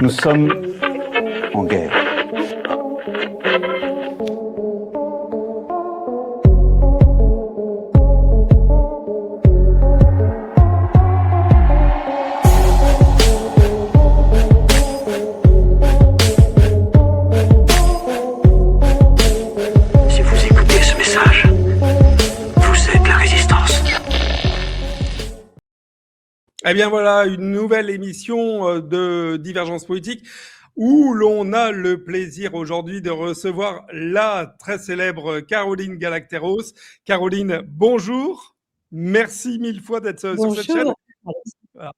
Nous sommes en guerre. Si vous écoutez ce message, vous êtes la résistance. Eh bien voilà, une nouvelle émission de Divergence Politique où l'on a le plaisir aujourd'hui de recevoir la très célèbre Caroline Galacteros. Caroline, bonjour. Merci mille fois d'être sur cette chaîne. Bonjour. Voilà.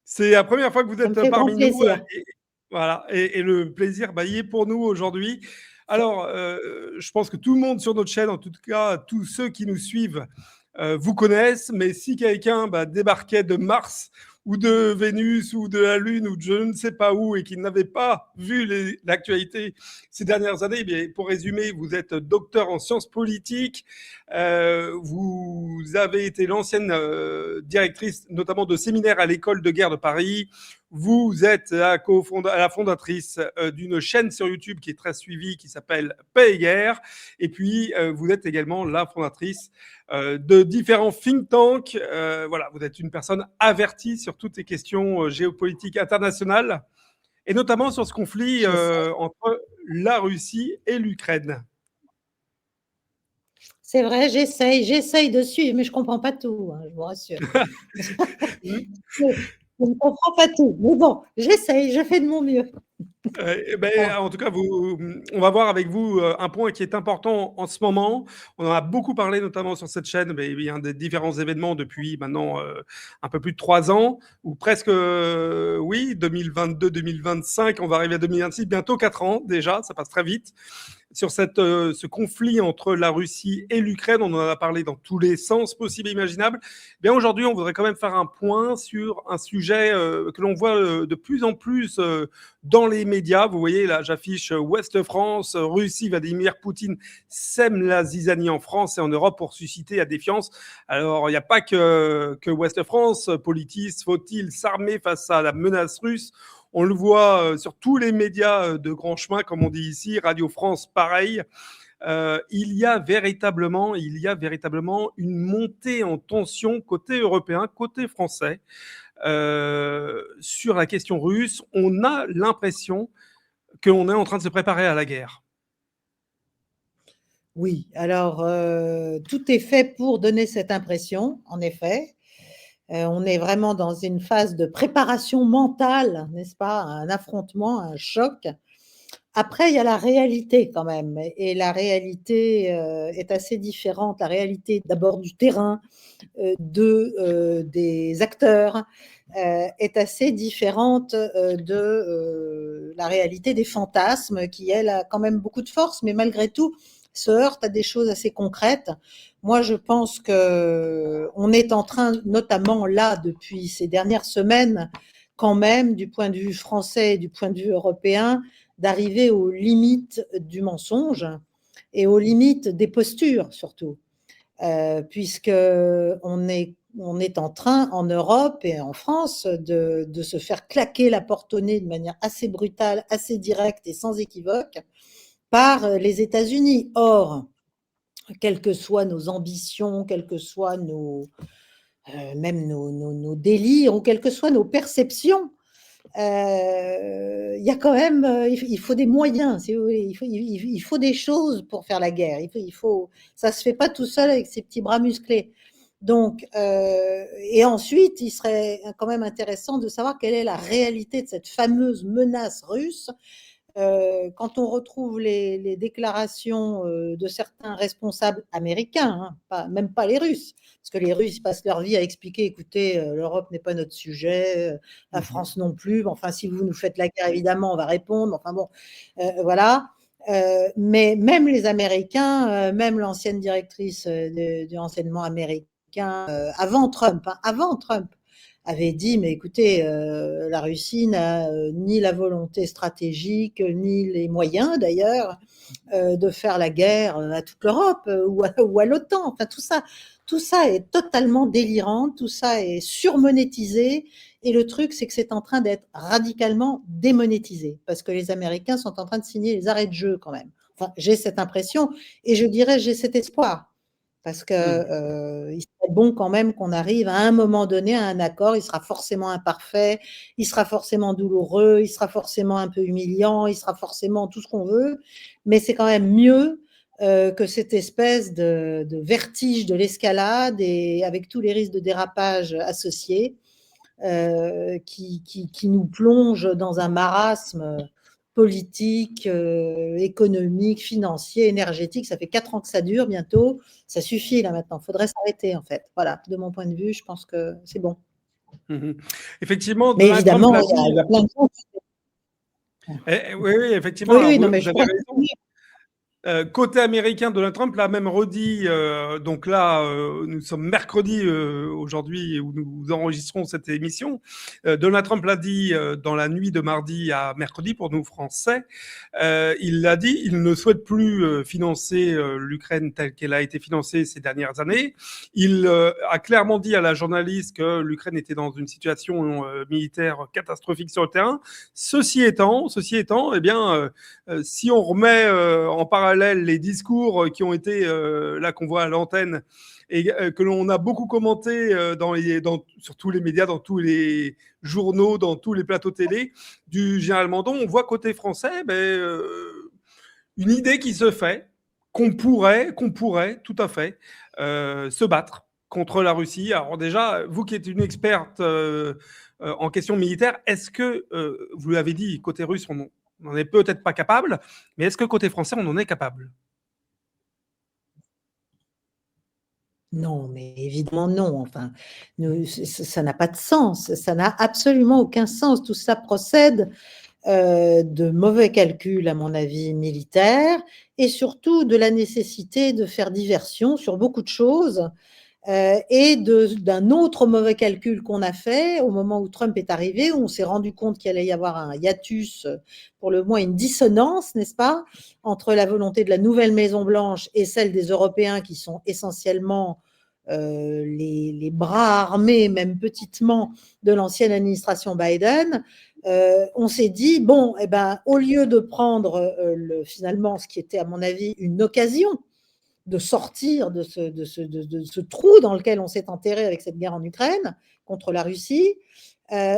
C'est la première fois que vous Ça me êtes fait grand parmi nous. plaisir. Voilà, et le plaisir il est pour nous aujourd'hui. Alors, je pense que tout le monde sur notre chaîne, en tout cas tous ceux qui nous suivent, vous connaissent, mais si quelqu'un débarquait de Mars ou de Vénus ou de la Lune ou de je ne sais pas où et qui n'avait pas vu l'actualité ces dernières années, eh bien, pour résumer, vous êtes docteur en sciences politiques, vous avez été l'ancienne directrice notamment de séminaire à l'école de guerre de Paris. Vous êtes la fondatrice d'une chaîne sur YouTube qui est très suivie, qui s'appelle Paix et Guerre. Et puis, vous êtes également la fondatrice de différents think tanks. Voilà, vous êtes une personne avertie sur toutes les questions géopolitiques internationales, et notamment sur ce conflit entre la Russie et l'Ukraine. C'est vrai, j'essaye de suivre, mais je ne comprends pas tout, hein, je vous rassure. Je ne comprends pas tout, mais bon, j'essaye, je fais de mon mieux. En tout cas, on va voir avec vous un point qui est important en ce moment. On en a beaucoup parlé, notamment sur cette chaîne, mais il y a des différents événements depuis maintenant un peu plus de 3 ans, ou presque, 2022-2025, on va arriver à 2026, bientôt 4 ans déjà, ça passe très vite. Sur ce conflit entre la Russie et l'Ukraine, on en a parlé dans tous les sens possibles et imaginables. Bien aujourd'hui, on voudrait quand même faire un point sur un sujet que l'on voit de plus en plus dans les médias. Vous voyez là, j'affiche Ouest France, Russie, Vladimir Poutine sème la zizanie en France et en Europe pour susciter la défiance. Alors, il n'y a pas que Ouest France. Politis, faut-il s'armer face à la menace russe? On le voit sur tous les médias de grand chemin, comme on dit ici, Radio France, pareil. Il y a véritablement une montée en tension côté européen, côté français, sur la question russe. On a l'impression qu'on est en train de se préparer à la guerre. Oui, alors tout est fait pour donner cette impression, en effet. On est vraiment dans une phase de préparation mentale, n'est-ce pas, à un affrontement, à un choc. Après, il y a la réalité quand même, et la réalité est assez différente. La réalité d'abord du terrain, des acteurs, est assez différente de la réalité des fantasmes, qui, elle, a quand même beaucoup de force, mais malgré tout, se heurte à des choses assez concrètes. Moi, je pense qu'on est en train, notamment là, depuis ces dernières semaines, quand même, du point de vue français et du point de vue européen, d'arriver aux limites du mensonge et aux limites des postures, surtout. Puisqu'on est en train, en Europe et en France, de se faire claquer la porte au nez de manière assez brutale, assez directe et sans équivoque par les États-Unis. Or, quelles que soient nos ambitions, quels que soient même nos délires, ou quelles que soient nos perceptions, il y a quand même, il faut des moyens, si vous voulez, il faut des choses pour faire la guerre. Ça se fait pas tout seul avec ses petits bras musclés. Donc, et ensuite, il serait quand même intéressant de savoir quelle est la réalité de cette fameuse menace russe. Quand on retrouve les déclarations de certains responsables américains, même pas les Russes, parce que les Russes passent leur vie à expliquer, écoutez, l'Europe n'est pas notre sujet, la France non plus, enfin si vous nous faites la guerre, évidemment, on va répondre, enfin bon, voilà. Mais même les Américains, même l'ancienne directrice du renseignement américain, avant Trump, avait dit, mais écoutez, la Russie n'a ni la volonté stratégique, ni les moyens d'ailleurs, de faire la guerre à toute l'Europe ou à l'OTAN, enfin tout ça. Tout ça est totalement délirant, tout ça est surmonétisé. Et le truc, c'est que c'est en train d'être radicalement démonétisé parce que les Américains sont en train de signer les arrêts de jeu quand même. Enfin, j'ai cette impression et je dirais j'ai cet espoir parce que il serait bon quand même qu'on arrive à un moment donné à un accord. Il sera forcément imparfait, il sera forcément douloureux, il sera forcément un peu humiliant, il sera forcément tout ce qu'on veut, mais c'est quand même mieux que cette espèce de vertige de l'escalade et avec tous les risques de dérapage associés qui nous plonge dans un marasme politique, économique, financier, énergétique. Ça fait 4 ans que ça dure bientôt. Ça suffit là maintenant. Il faudrait s'arrêter en fait. Voilà, de mon point de vue, je pense que c'est bon. Effectivement, Mais Donald Trump évidemment, l'a il y dit. a plein de gens. Oui, effectivement. Oui, Alors, oui, non, mais vous je avez crois raison. Côté américain, Donald Trump l'a même redit. Donc là, nous sommes mercredi aujourd'hui où nous enregistrons cette émission. Donald Trump l'a dit dans la nuit de mardi à mercredi pour nous Français. Il l'a dit, il ne souhaite plus financer l'Ukraine telle qu'elle a été financée ces dernières années. Il a clairement dit à la journaliste que l'Ukraine était dans une situation militaire catastrophique sur le terrain. Ceci étant, eh bien, si on remet en parallèle les discours qui ont été là qu'on voit à l'antenne et que l'on a beaucoup commenté sur tous les médias, dans tous les journaux, dans tous les plateaux télé du général Mandon, on voit côté français une idée qui se fait qu'on pourrait tout à fait se battre contre la Russie. Alors déjà, vous qui êtes une experte en question militaire, est-ce que, vous l'avez dit, côté russe, on n'en est peut-être pas capable, mais est-ce que côté français, on en est capable? Non, mais évidemment non. Enfin, ça n'a pas de sens. Ça n'a absolument aucun sens. Tout ça procède de mauvais calculs, à mon avis, militaires, et surtout de la nécessité de faire diversion sur beaucoup de choses, et d'un autre mauvais calcul qu'on a fait au moment où Trump est arrivé, où on s'est rendu compte qu'il allait y avoir un hiatus, pour le moins une dissonance, n'est-ce pas, entre la volonté de la nouvelle Maison-Blanche et celle des Européens qui sont essentiellement les bras armés, même petitement, de l'ancienne administration Biden. On s'est dit, bon, eh ben, au lieu de prendre finalement ce qui était à mon avis une occasion de sortir de ce trou dans lequel on s'est enterré avec cette guerre en Ukraine contre la Russie,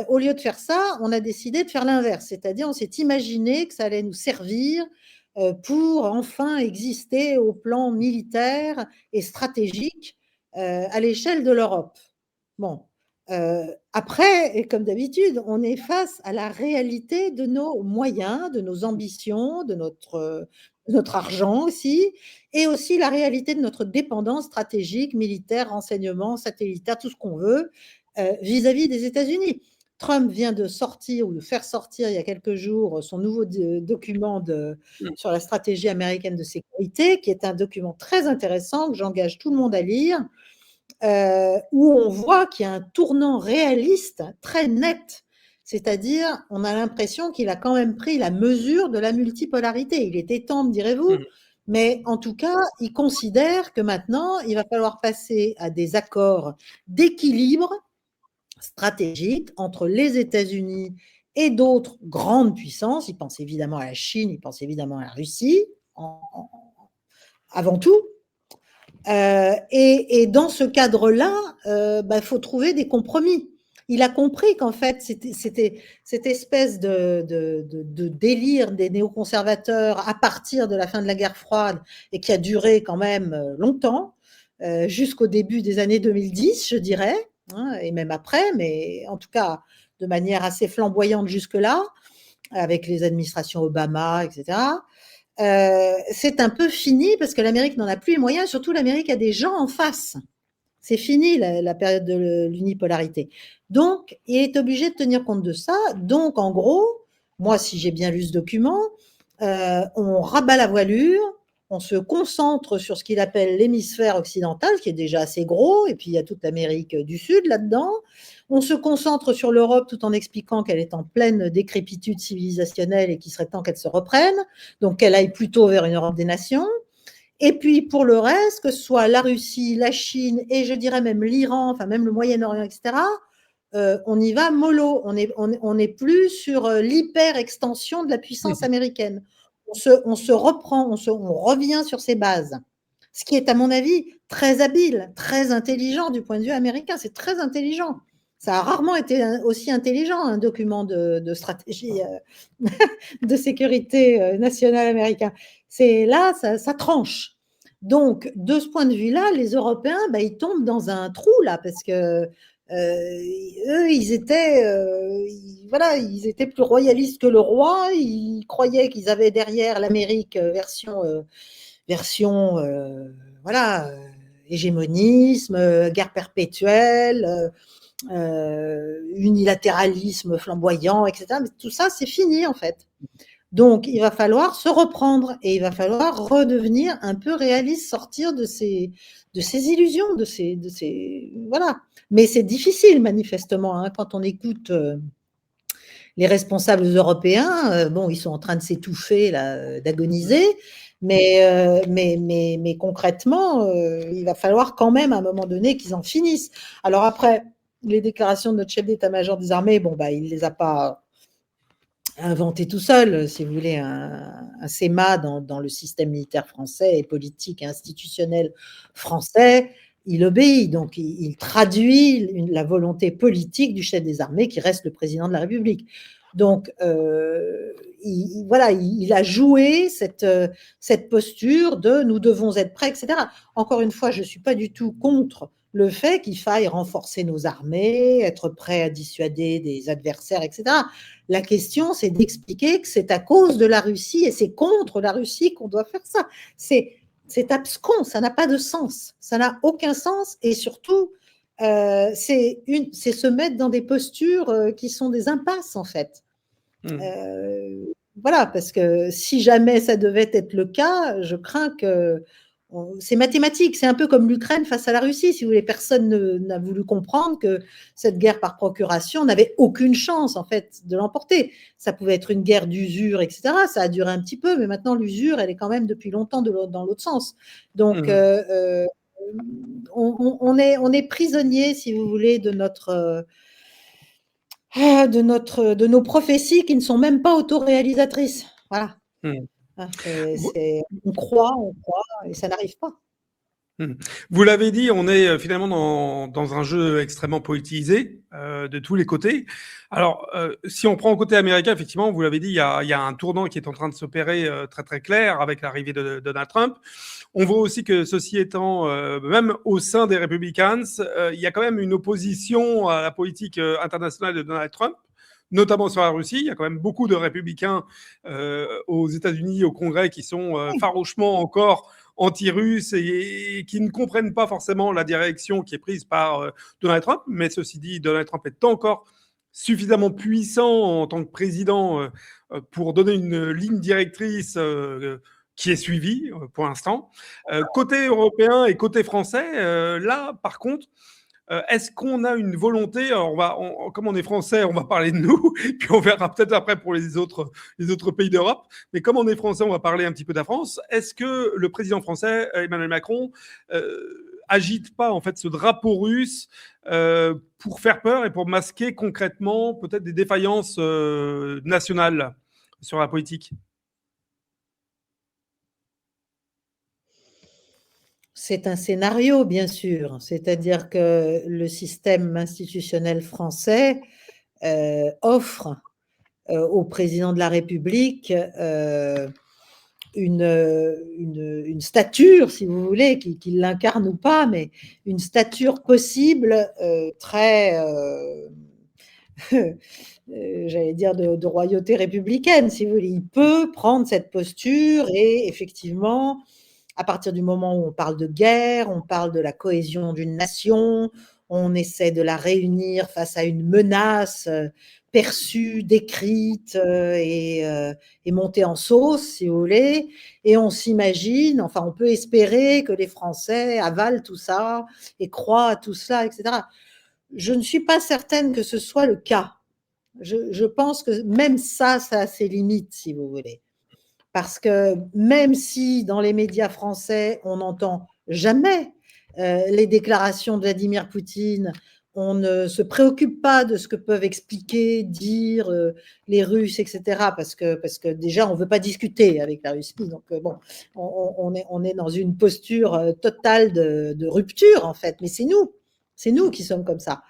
au lieu de faire ça, on a décidé de faire l'inverse, c'est-à-dire on s'est imaginé que ça allait nous servir pour enfin exister au plan militaire et stratégique à l'échelle de l'Europe. Bon, après, et comme d'habitude, on est face à la réalité de nos moyens, de nos ambitions, de notre argent aussi, et aussi la réalité de notre dépendance stratégique, militaire, renseignement, satellitaire, tout ce qu'on veut, vis-à-vis des États-Unis. Trump vient de sortir ou de faire sortir il y a quelques jours son nouveau document sur la stratégie américaine de sécurité, qui est un document très intéressant que j'engage tout le monde à lire, où on voit qu'il y a un tournant réaliste très net. C'est-à-dire, on a l'impression qu'il a quand même pris la mesure de la multipolarité. Il était temps, me direz-vous, mais en tout cas, il considère que maintenant, il va falloir passer à des accords d'équilibre stratégique entre les États-Unis et d'autres grandes puissances. Il pense évidemment à la Chine, il pense évidemment à la Russie, avant tout. Et dans ce cadre-là, faut trouver des compromis. Il a compris qu'en fait, c'était cette espèce de délire des néoconservateurs à partir de la fin de la guerre froide et qui a duré quand même longtemps, jusqu'au début des années 2010, je dirais, hein, et même après, mais en tout cas de manière assez flamboyante jusque-là, avec les administrations Obama, etc. C'est un peu fini parce que l'Amérique n'en a plus les moyens, surtout l'Amérique a des gens en face. C'est fini la période de l'unipolarité. Donc, il est obligé de tenir compte de ça. Donc, en gros, moi, si j'ai bien lu ce document, on rabat la voilure, on se concentre sur ce qu'il appelle l'hémisphère occidental, qui est déjà assez gros, et puis il y a toute l'Amérique du Sud là-dedans. On se concentre sur l'Europe tout en expliquant qu'elle est en pleine décrépitude civilisationnelle et qu'il serait temps qu'elle se reprenne, donc qu'elle aille plutôt vers une Europe des nations. Et puis pour le reste, que ce soit la Russie, la Chine et je dirais même l'Iran, enfin même le Moyen-Orient, etc., on y va mollo. On n'est plus sur l'hyper-extension de la puissance américaine. On se reprend, on revient sur ses bases. Ce qui est, à mon avis, très habile, très intelligent du point de vue américain. C'est très intelligent. Ça a rarement été aussi intelligent, un document de stratégie de sécurité nationale américain. C'est là, ça tranche. Donc, de ce point de vue-là, les Européens, ils tombent dans un trou, là, parce que eux, ils étaient plus royalistes que le roi. Ils croyaient qu'ils avaient derrière l'Amérique version hégémonisme, guerre perpétuelle, unilatéralisme flamboyant, etc. Mais tout ça, c'est fini en fait. Donc, il va falloir se reprendre et il va falloir redevenir un peu réaliste, sortir de ces illusions, voilà. Mais c'est difficile manifestement hein, quand on écoute les responsables européens. Bon, ils sont en train de s'étouffer, là, d'agoniser. Mais concrètement, il va falloir quand même à un moment donné qu'ils en finissent. Alors après, les déclarations de notre chef d'état-major des armées, bon, il ne les a pas inventées tout seul, si vous voulez, un SEMA dans le système militaire français et politique et institutionnel français. Il obéit, donc il traduit la volonté politique du chef des armées qui reste le président de la République. Donc, il a joué cette posture de nous devons être prêts, etc. Encore une fois, je ne suis pas du tout contre le fait qu'il faille renforcer nos armées, être prêt à dissuader des adversaires, etc. La question, c'est d'expliquer que c'est à cause de la Russie et c'est contre la Russie qu'on doit faire ça. C'est abscon, ça n'a pas de sens, ça n'a aucun sens et surtout, c'est se mettre dans des postures qui sont des impasses en fait. Voilà, parce que si jamais ça devait être le cas, je crains que c'est mathématique, c'est un peu comme l'Ukraine face à la Russie, si vous voulez, personne n'a voulu comprendre que cette guerre par procuration n'avait aucune chance en fait de l'emporter. Ça pouvait être une guerre d'usure, etc. Ça a duré un petit peu, mais maintenant l'usure, elle est quand même depuis longtemps dans l'autre sens. Donc on est prisonnier, si vous voulez, de nos prophéties qui ne sont même pas autoréalisatrices. Voilà. On croit, et ça n'arrive pas. Vous l'avez dit, on est finalement dans un jeu extrêmement politisé de tous les côtés. Alors, si on prend le côté américain, effectivement, vous l'avez dit, il y a un tournant qui est en train de s'opérer très très clair avec l'arrivée de Donald Trump. On voit aussi que, ceci étant, même au sein des Republicans, il y a quand même une opposition à la politique internationale de Donald Trump, notamment sur la Russie. Il y a quand même beaucoup de républicains aux États-Unis, au Congrès, qui sont farouchement encore anti-russes et qui ne comprennent pas forcément la direction qui est prise par Donald Trump. Mais ceci dit, Donald Trump est encore suffisamment puissant en tant que président pour donner une ligne directrice qui est suivie pour l'instant. Côté européen et côté français, là, par contre, est-ce qu'on a une volonté, alors comme on est français, on va parler de nous, puis on verra peut-être après pour les autres pays d'Europe, mais comme on est français, on va parler un petit peu de la France. Est-ce que le président français, Emmanuel Macron, agite pas en fait ce drapeau russe pour faire peur et pour masquer concrètement peut-être des défaillances nationales sur la politique ? C'est un scénario, bien sûr. C'est-à-dire que le système institutionnel français offre au président de la République une stature, si vous voulez, qui l'incarne ou pas, mais une stature possible très, j'allais dire, de royauté républicaine, si vous voulez. Il peut prendre cette posture et effectivement, à partir du moment où on parle de guerre, on parle de la cohésion d'une nation, on essaie de la réunir face à une menace perçue, décrite et montée en sauce, si vous voulez, et on s'imagine, enfin on peut espérer que les Français avalent tout ça et croient à tout cela, etc. Je ne suis pas certaine que ce soit le cas. Je pense que même ça a ses limites, si vous voulez. Parce que même si dans les médias français, on n'entend jamais les déclarations de Vladimir Poutine, on ne se préoccupe pas de ce que peuvent expliquer, dire les Russes, etc. Parce que déjà, on ne veut pas discuter avec la Russie. Donc, bon, on est dans une posture totale de rupture, en fait. Mais c'est nous qui sommes comme ça.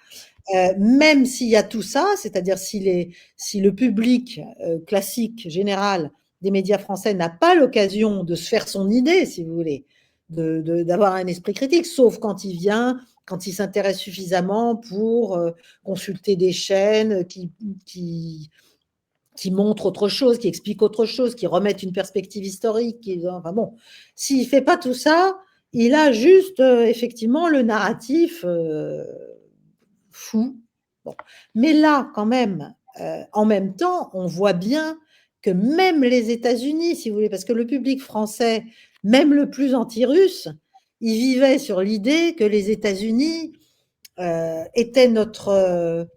Même s'il y a tout ça, c'est-à-dire si le public classique, général, des médias français n'a pas l'occasion de se faire son idée, si vous voulez, d'avoir un esprit critique, sauf quand il vient, quand il s'intéresse suffisamment pour consulter des chaînes qui montrent autre chose, qui expliquent autre chose, qui remettent une perspective historique. Enfin bon, s'il ne fait pas tout ça, il a juste effectivement le narratif fou. Bon. Mais là, quand même, en même temps, on voit bien que même les États-Unis, si vous voulez, parce que le public français, même le plus anti-russe, il vivait sur l'idée que les États-Unis étaient notre,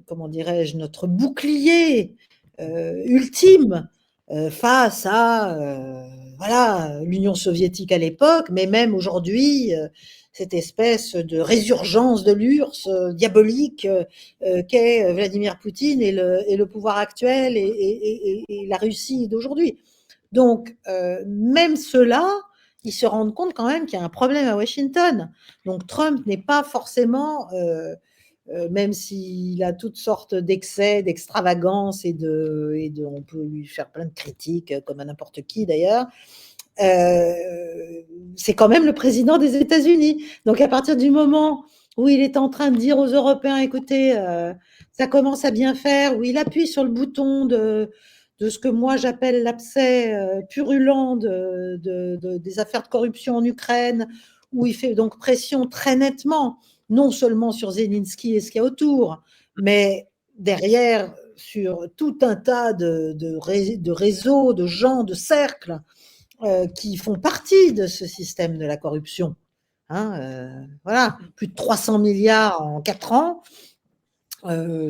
comment dirais-je, notre bouclier ultime face à voilà, l'Union soviétique à l'époque, mais même aujourd'hui, cette espèce de résurgence de l'URSS diabolique qu'est Vladimir Poutine et le pouvoir actuel et la Russie d'aujourd'hui. Donc, même ceux-là, ils se rendent compte quand même qu'il y a un problème à Washington. Donc, Trump n'est pas forcément, même s'il a toutes sortes d'excès, d'extravagances on peut lui faire plein de critiques, comme à n'importe qui d'ailleurs, c'est quand même le président des États-Unis. Donc, à partir du moment où il est en train de dire aux Européens, écoutez, ça commence à bien faire, où il appuie sur le bouton de ce que moi j'appelle l'abcès purulent des affaires de corruption en Ukraine, où il fait donc pression très nettement, non seulement sur Zelensky et ce qu'il y a autour, mais derrière sur tout un tas de réseaux, de gens, de cercles qui font partie de ce système de la corruption. Hein, voilà, plus de 300 milliards en 4 ans,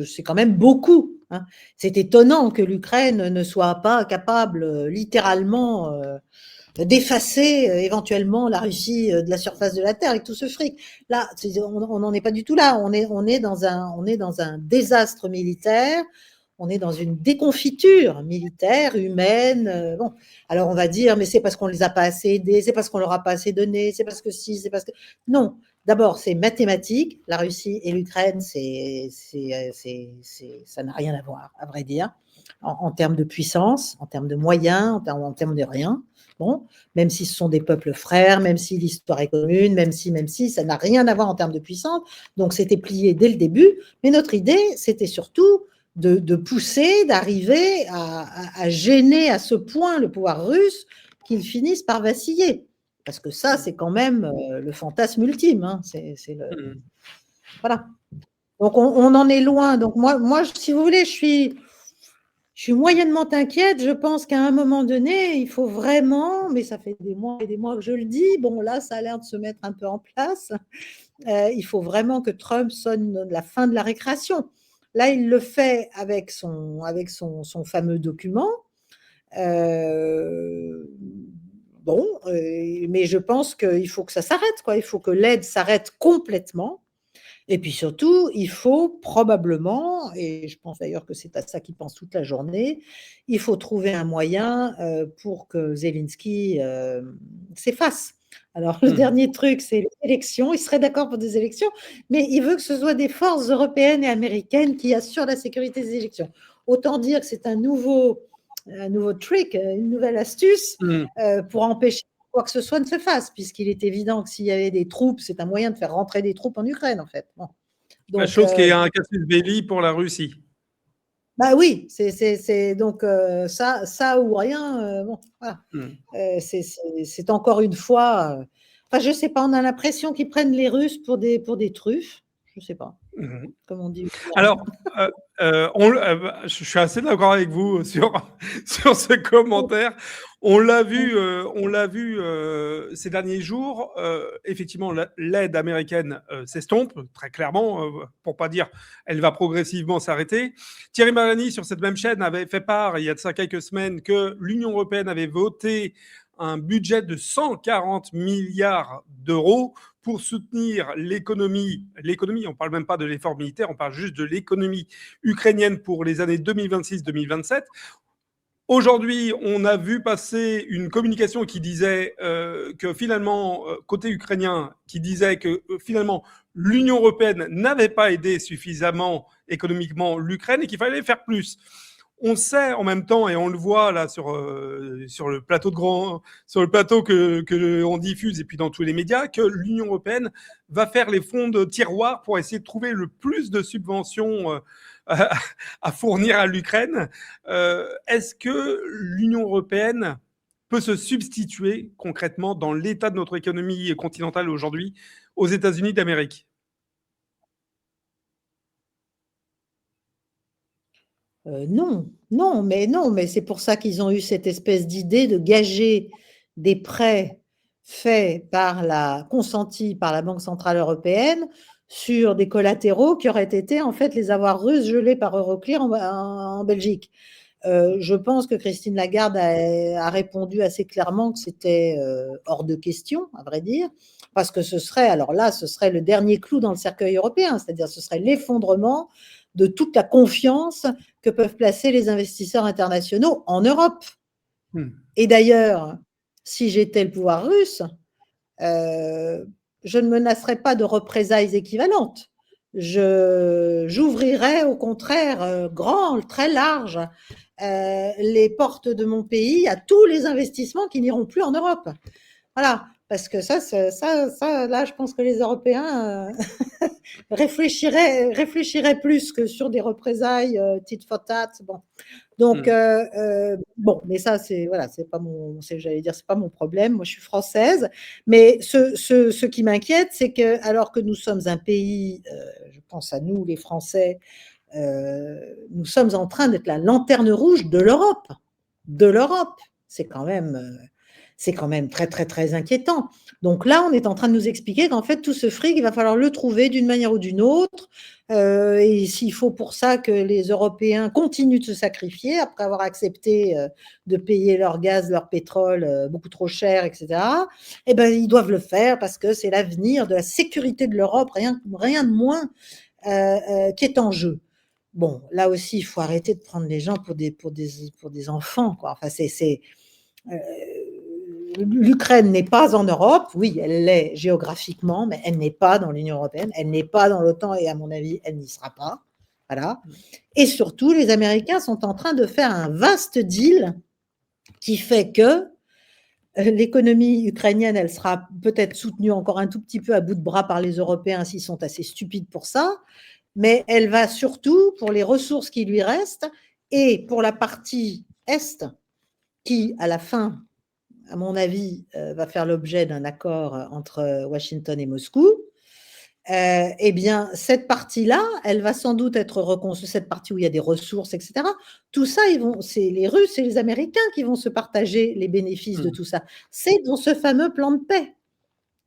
c'est quand même beaucoup. Hein. C'est étonnant que l'Ukraine ne soit pas capable littéralement d'effacer éventuellement la Russie de la surface de la Terre avec tout ce fric. Là, on n'en est pas du tout là. On est dans un désastre militaire. On est dans une déconfiture militaire, humaine. Bon, alors on va dire, mais c'est parce qu'on ne les a pas assez aidés, c'est parce qu'on leur a pas assez donné, c'est parce que si, c'est parce que... Non, d'abord, c'est mathématique. La Russie et l'Ukraine, ça n'a rien à voir, à vrai dire, en termes de puissance, en termes de moyens, en termes de rien. Bon, même si ce sont des peuples frères, même si l'histoire est commune, même si, ça n'a rien à voir en termes de puissance. Donc, c'était plié dès le début. Mais notre idée, c'était surtout de pousser, d'arriver à gêner à ce point le pouvoir russe qu'il finisse par vaciller. Parce que ça, c'est quand même le fantasme ultime. Hein. Voilà. Donc, on en est loin. Donc, moi, si vous voulez, je suis moyennement inquiète. Je pense qu'à un moment donné, il faut vraiment, mais ça fait des mois et des mois que je le dis, bon, là, ça a l'air de se mettre un peu en place. Il faut vraiment que Trump sonne la fin de la récréation. Là, il le fait avec son fameux document. Bon, mais je pense qu'il faut que ça s'arrête, quoi. Il faut que l'aide s'arrête complètement. Et puis surtout, il faut probablement, et je pense d'ailleurs que c'est à ça qu'il pense toute la journée, il faut trouver un moyen pour que Zelensky s'efface. Alors, le dernier truc, c'est les élections. Il serait d'accord pour des élections, mais il veut que ce soit des forces européennes et américaines qui assurent la sécurité des élections. Autant dire que c'est un nouveau trick, une nouvelle astuce pour empêcher quoi que ce soit ne se fasse, puisqu'il est évident que s'il y avait des troupes, c'est un moyen de faire rentrer des troupes en Ukraine, en fait. Bon. Donc, la chose qui est un casus belli pour la Russie. Bah oui, c'est donc ça ou rien. Bon, voilà. C'est encore une fois. Enfin, je sais pas. On a l'impression qu'ils prennent les Russes pour des truffes. Je sais pas. Mhm. comme on dit. Alors, je suis assez d'accord avec vous sur, sur ce commentaire. On l'a vu ces derniers jours. Effectivement, l'aide américaine s'estompe très clairement, pour pas dire elle va progressivement s'arrêter. Thierry Marani, sur cette même chaîne, avait fait part, il y a de ça quelques semaines, que l'Union européenne avait voté un budget de 140 milliards d'euros pour soutenir l'économie, on ne parle même pas de l'effort militaire, on parle juste de l'économie ukrainienne pour les années 2026-2027. Aujourd'hui, on a vu passer une communication qui disait que finalement, côté ukrainien, qui disait que finalement, l'Union européenne n'avait pas aidé suffisamment économiquement l'Ukraine et qu'il fallait faire plus. On sait en même temps, et on le voit là sur le plateau sur le plateau que on diffuse et puis dans tous les médias, que l'Union européenne va faire les fonds de tiroir pour essayer de trouver le plus de subventions à fournir à l'Ukraine. Est-ce que l'Union européenne peut se substituer concrètement dans l'état de notre économie continentale aujourd'hui aux États-Unis d'Amérique? Non, non, mais c'est pour ça qu'ils ont eu cette espèce d'idée de gager des prêts consentis par la Banque centrale européenne sur des collatéraux qui auraient été en fait les avoirs russes gelés par Euroclear en Belgique. Je pense que Christine Lagarde a répondu assez clairement que c'était hors de question, à vrai dire, parce que ce serait le dernier clou dans le cercueil européen, c'est-à-dire ce serait l'effondrement de toute la confiance que peuvent placer les investisseurs internationaux en Europe. Et d'ailleurs, si j'étais le pouvoir russe, je ne menacerais pas de représailles équivalentes. J'ouvrirais au contraire très large, les portes de mon pays à tous les investissements qui n'iront plus en Europe. Voilà, parce que ça, là, je pense que les Européens réfléchiraient plus que sur des représailles tit for tat. Bon. Donc, bon, mais ça, c'est pas mon problème. Moi, je suis française. Mais ce qui m'inquiète, c'est que, alors que nous sommes un pays, je pense à nous, les Français, nous sommes en train d'être la lanterne rouge de l'Europe. C'est quand même très, très, très inquiétant. Donc là, on est en train de nous expliquer qu'en fait, tout ce fric, il va falloir le trouver d'une manière ou d'une autre. Et s'il faut pour ça que les Européens continuent de se sacrifier après avoir accepté de payer leur gaz, leur pétrole beaucoup trop cher, etc., eh ben, ils doivent le faire parce que c'est l'avenir de la sécurité de l'Europe, rien de moins qui est en jeu. Bon, là aussi, il faut arrêter de prendre les gens pour des enfants, quoi. Enfin, l'Ukraine n'est pas en Europe, oui, elle l'est géographiquement, mais elle n'est pas dans l'Union européenne, elle n'est pas dans l'OTAN et à mon avis, elle n'y sera pas. Voilà. Et surtout, les Américains sont en train de faire un vaste deal qui fait que l'économie ukrainienne, elle sera peut-être soutenue encore un tout petit peu à bout de bras par les Européens s'ils sont assez stupides pour ça, mais elle va surtout, pour les ressources qui lui restent et pour la partie Est, qui, à la fin, à mon avis, va faire l'objet d'un accord entre Washington et Moscou, eh bien, cette partie-là, elle va sans doute être reconstruite, cette partie où il y a des ressources, etc. Tout ça, c'est les Russes et les Américains qui vont se partager les bénéfices de tout ça. C'est dans ce fameux plan de paix.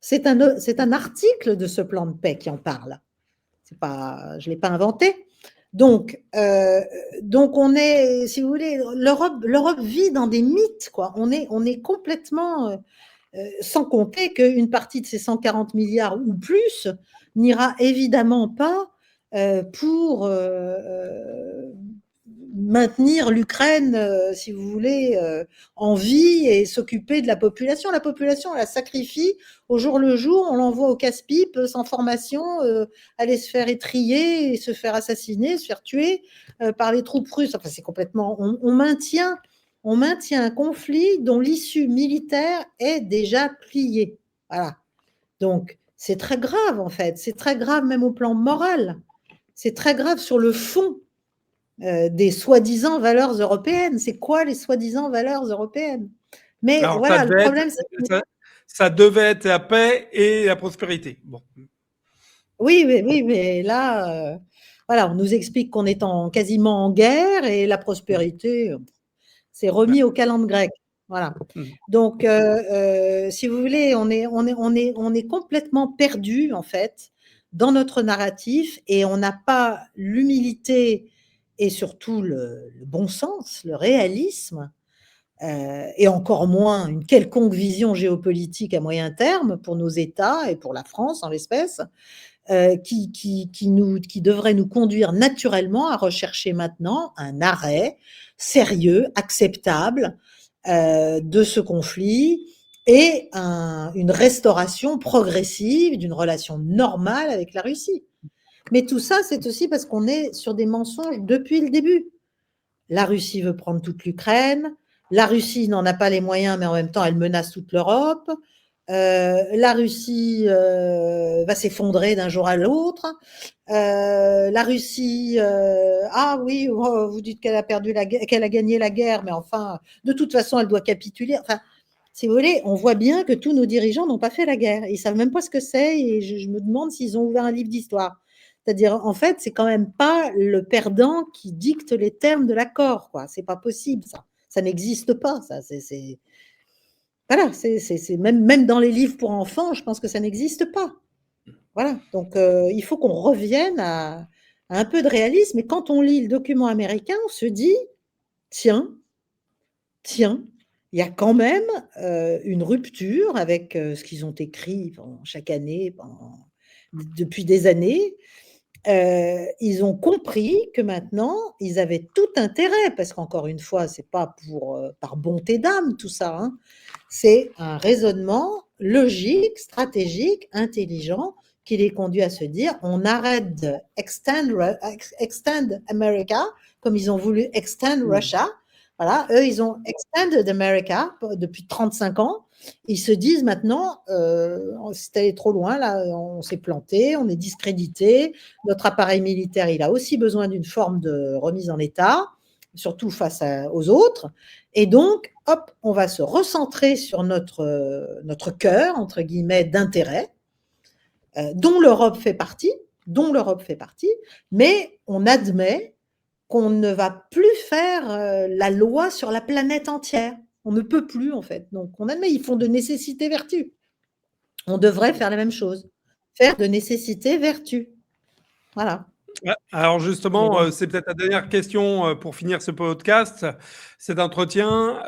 C'est un article de ce plan de paix qui en parle. Je ne l'ai pas inventé. Donc, on est, si vous voulez, l'Europe vit dans des mythes, quoi. On est complètement, sans compter qu'une partie de ces 140 milliards ou plus n'ira évidemment pas pour maintenir l'Ukraine, si vous voulez, en vie et s'occuper de la population. La population, on la sacrifie au jour le jour, on l'envoie au casse-pipe sans formation, aller se faire étriller, se faire assassiner, se faire tuer par les troupes russes. Enfin, c'est complètement... On maintient un conflit dont l'issue militaire est déjà pliée. Voilà. Donc, c'est très grave, en fait. C'est très grave même au plan moral. C'est très grave sur le fond des soi-disant valeurs européennes. C'est quoi les soi-disant valeurs européennes? Mais alors, voilà, le problème, c'est que... Ça devait être la paix et la prospérité. Bon. Oui, mais là, voilà, on nous explique qu'on est quasiment en guerre et la prospérité, c'est Ouais. remis au calende grec. Voilà. Mmh. Donc, si vous voulez, on est complètement perdu en fait dans notre narratif et on n'a pas l'humilité et surtout le bon sens, le réalisme, et encore moins une quelconque vision géopolitique à moyen terme pour nos États et pour la France en l'espèce, qui devrait nous conduire naturellement à rechercher maintenant un arrêt sérieux, acceptable, de ce conflit et une restauration progressive d'une relation normale avec la Russie. Mais tout ça, c'est aussi parce qu'on est sur des mensonges depuis le début. La Russie veut prendre toute l'Ukraine, la Russie n'en a pas les moyens, mais en même temps, elle menace toute l'Europe. La Russie va s'effondrer d'un jour à l'autre. La Russie, ah oui, oh, vous dites qu'elle a perdu qu'elle a gagné la guerre, mais enfin, de toute façon, elle doit capituler. Enfin, si vous voulez, on voit bien que tous nos dirigeants n'ont pas fait la guerre. Ils savent même pas ce que c'est, et je me demande s'ils ont ouvert un livre d'histoire. C'est-à-dire, en fait, c'est quand même pas le perdant qui dicte les termes de l'accord, quoi. C'est pas possible, ça. Ça n'existe pas, ça. Voilà, c'est même dans les livres pour enfants, je pense que ça n'existe pas. Voilà, donc il faut qu'on revienne à un peu de réalisme. Et quand on lit le document américain, on se dit, tiens, tiens, il y a quand même une rupture avec ce qu'ils ont écrit chaque année, depuis des années. Ils ont compris que maintenant, ils avaient tout intérêt, parce qu'encore une fois, c'est pas par bonté d'âme tout ça, hein. C'est un raisonnement logique, stratégique, intelligent, qui les conduit à se dire, on arrête de extend America, comme ils ont voulu extend Russia. Voilà, eux, ils ont extended America depuis 35 ans. Ils se disent maintenant, c'est allé trop loin, là, on s'est planté, on est discrédité, notre appareil militaire, il a aussi besoin d'une forme de remise en état, surtout face aux autres. Et donc, hop, on va se recentrer sur notre cœur, entre guillemets, d'intérêt, dont l'Europe fait partie, mais on admet qu'on ne va plus faire la loi sur la planète entière. On ne peut plus, en fait. Donc, on admet, ils font de nécessité vertu. On devrait faire la même chose. Faire de nécessité vertu. Voilà. Alors justement, Donc, c'est peut-être la dernière question pour finir ce podcast, cet entretien.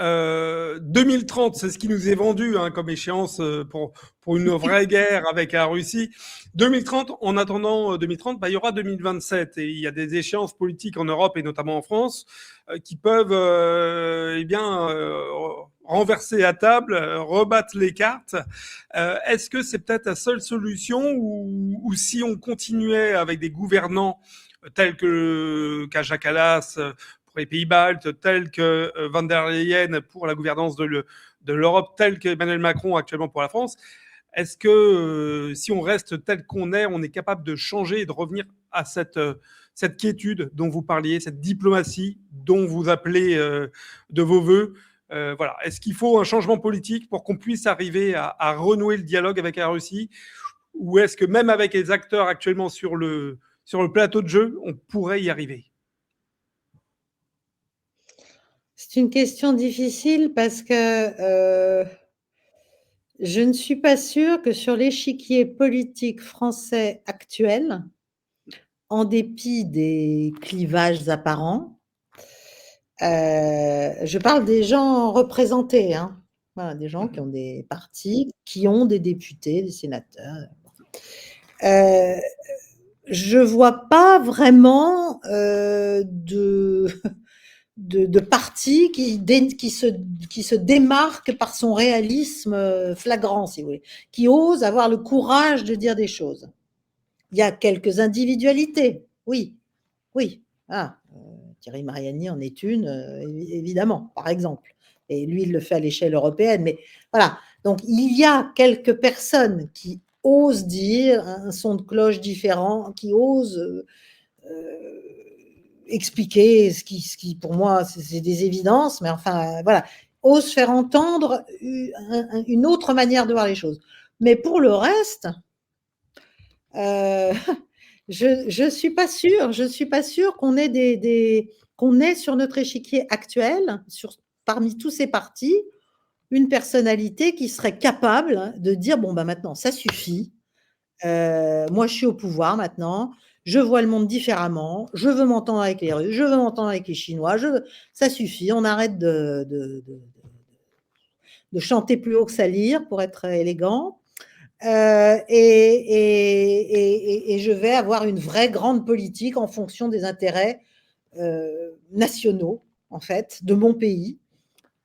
2030, c'est ce qui nous est vendu hein, comme échéance pour une vraie guerre avec la Russie. 2030, en attendant 2030, bah, il y aura 2027 et il y a des échéances politiques en Europe et notamment en France qui peuvent renverser la table, rebattre les cartes. Est-ce que c'est peut-être la seule solution ou si on continuait avec des gouvernants tels que Kaja Kallas pour les Pays-Baltes, tels que Van der Leyen pour la gouvernance de l'Europe, tels que Emmanuel Macron actuellement pour la France, est-ce que si on reste tel qu'on est, on est capable de changer et de revenir à cette quiétude dont vous parliez, cette diplomatie dont vous appelez de vos voeux voilà. Est-ce qu'il faut un changement politique pour qu'on puisse arriver à renouer le dialogue avec la Russie ou est-ce que même avec les acteurs actuellement sur le plateau de jeu, on pourrait y arriver? c'est une question difficile parce que je ne suis pas sûre que sur l'échiquier politique français actuel, en dépit des clivages apparents, je parle des gens représentés, hein. Voilà, des gens qui ont des partis, qui ont des députés, des sénateurs. Je vois pas vraiment de parti qui se démarque par son réalisme flagrant, si vous voulez, qui ose avoir le courage de dire des choses. Il y a quelques individualités, oui, oui. Ah, Thierry Mariani en est une, évidemment, par exemple. Et lui, il le fait à l'échelle européenne. Mais voilà, donc il y a quelques personnes qui osent dire un son de cloche différent, qui osent expliquer ce qui, pour moi, c'est des évidences, mais enfin, voilà, osent faire entendre une autre manière de voir les choses. Mais pour le reste, Euh, je suis pas sûre. Je suis pas sûre qu'on ait qu'on ait sur notre échiquier actuel, parmi tous ces partis, une personnalité qui serait capable de dire bon bah maintenant ça suffit. Moi je suis au pouvoir maintenant. Je vois le monde différemment. Je veux m'entendre avec les Russes. Je veux m'entendre avec les Chinois. Ça suffit. On arrête de chanter plus haut que ça lire pour être élégant. Et je vais avoir une vraie grande politique en fonction des intérêts nationaux, en fait, de mon pays.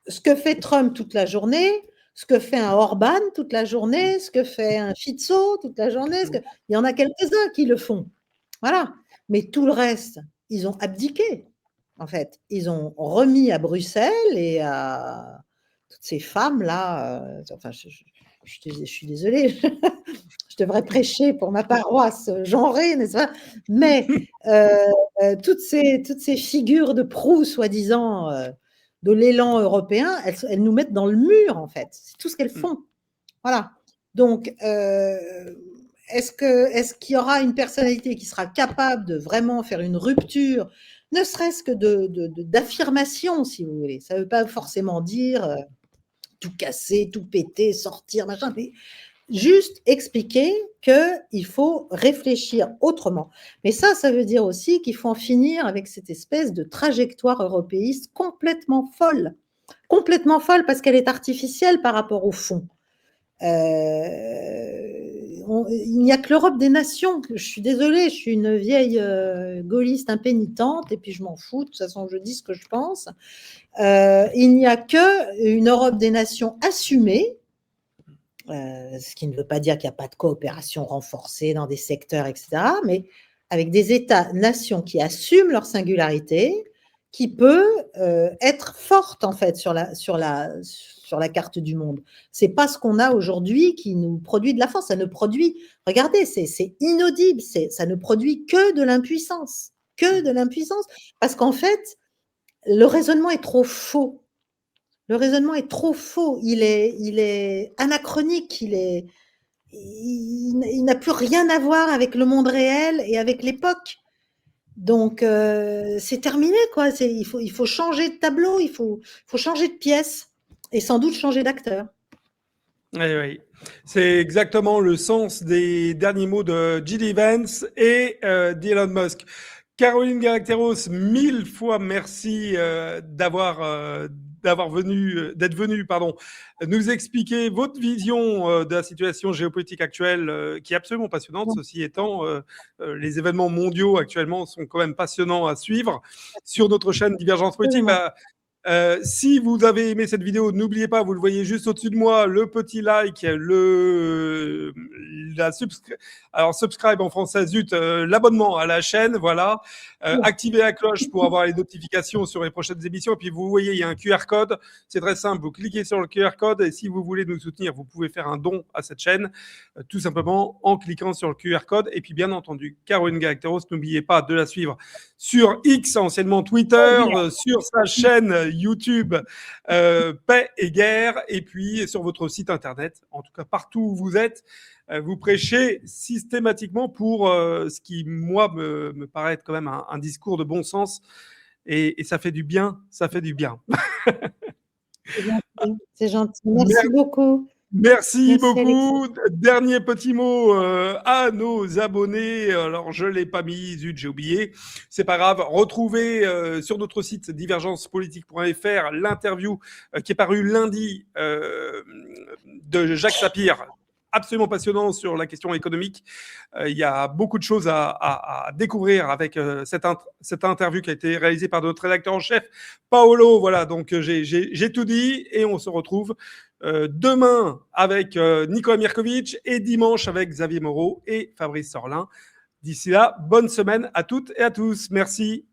Ce que fait Trump toute la journée, ce que fait un Orban toute la journée, ce que fait un Fico toute la journée, il y en a quelques-uns qui le font. Voilà. Mais tout le reste, ils ont abdiqué, en fait. Ils ont remis à Bruxelles et à toutes ces femmes-là. Enfin, je suis désolée, je devrais prêcher pour ma paroisse genrée, n'est-ce pas? Mais toutes ces figures de proue, soi-disant, de l'élan européen, elles nous mettent dans le mur, en fait. C'est tout ce qu'elles font. Voilà. Donc, est-ce qu'il y aura une personnalité qui sera capable de vraiment faire une rupture, ne serait-ce que d'affirmation, si vous voulez? Ça ne veut pas forcément dire tout casser, tout péter, sortir, machin, mais juste expliquer qu'il faut réfléchir autrement. Mais ça veut dire aussi qu'il faut en finir avec cette espèce de trajectoire européiste complètement folle parce qu'elle est artificielle par rapport au fond. Il n'y a que l'Europe des nations. Je suis désolée, je suis une vieille gaulliste impénitente et puis je m'en fous, de toute façon je dis ce que je pense. Il n'y a qu'une Europe des nations assumée, ce qui ne veut pas dire qu'il n'y a pas de coopération renforcée dans des secteurs, etc., mais avec des États-nations qui assument leur singularité, qui peut être forte en fait sur la carte du monde. C'est pas ce qu'on a aujourd'hui qui nous produit de la force. Ça ne produit, regardez, c'est inaudible. Ça ne produit que de l'impuissance, parce qu'en fait, le raisonnement est trop faux. Le raisonnement est trop faux. Il est anachronique. Il n'a plus rien à voir avec le monde réel et avec l'époque. Donc, c'est terminé, quoi. Il faut changer de tableau, il faut changer de pièce et sans doute changer d'acteur. Oui. C'est exactement le sens des derniers mots de J.D. Vance et d'Elon Musk. Caroline Galacteros, 1000 fois merci d'être venue, nous expliquer votre vision de la situation géopolitique actuelle, qui est absolument passionnante. Ceci étant, les événements mondiaux actuellement sont quand même passionnants à suivre sur notre chaîne Divergence Politique. Si vous avez aimé cette vidéo, n'oubliez pas, vous le voyez juste au-dessus de moi, le petit like, alors subscribe en français, l'abonnement à la chaîne, voilà. Activez la cloche pour avoir les notifications sur les prochaines émissions. Et puis vous voyez, il y a un QR code. C'est très simple. Vous cliquez sur le QR code et si vous voulez nous soutenir, vous pouvez faire un don à cette chaîne, tout simplement en cliquant sur le QR code. Et puis bien entendu, Caroline Galacteros, n'oubliez pas de la suivre sur X, anciennement Twitter, sur sa chaîne YouTube Paix et Guerre, et puis sur votre site internet, en tout cas partout où vous êtes. Vous prêchez systématiquement pour ce qui, moi, me paraît être quand même un discours de bon sens, et ça fait du bien, ça fait du bien. C'est gentil. Merci beaucoup. Merci beaucoup. Alexis. Dernier petit mot à nos abonnés. Alors, je ne l'ai pas mis, zut, j'ai oublié. C'est pas grave. Retrouvez sur notre site divergencepolitique.fr l'interview qui est parue lundi de Jacques Sapir. Absolument passionnant sur la question économique. Il y a beaucoup de choses à découvrir avec cette interview qui a été réalisée par notre rédacteur en chef, Paolo. Voilà, donc j'ai tout dit et on se retrouve demain avec Nicolas Mirkovic et dimanche avec Xavier Moreau et Fabrice Sorlin. D'ici là, bonne semaine à toutes et à tous. Merci.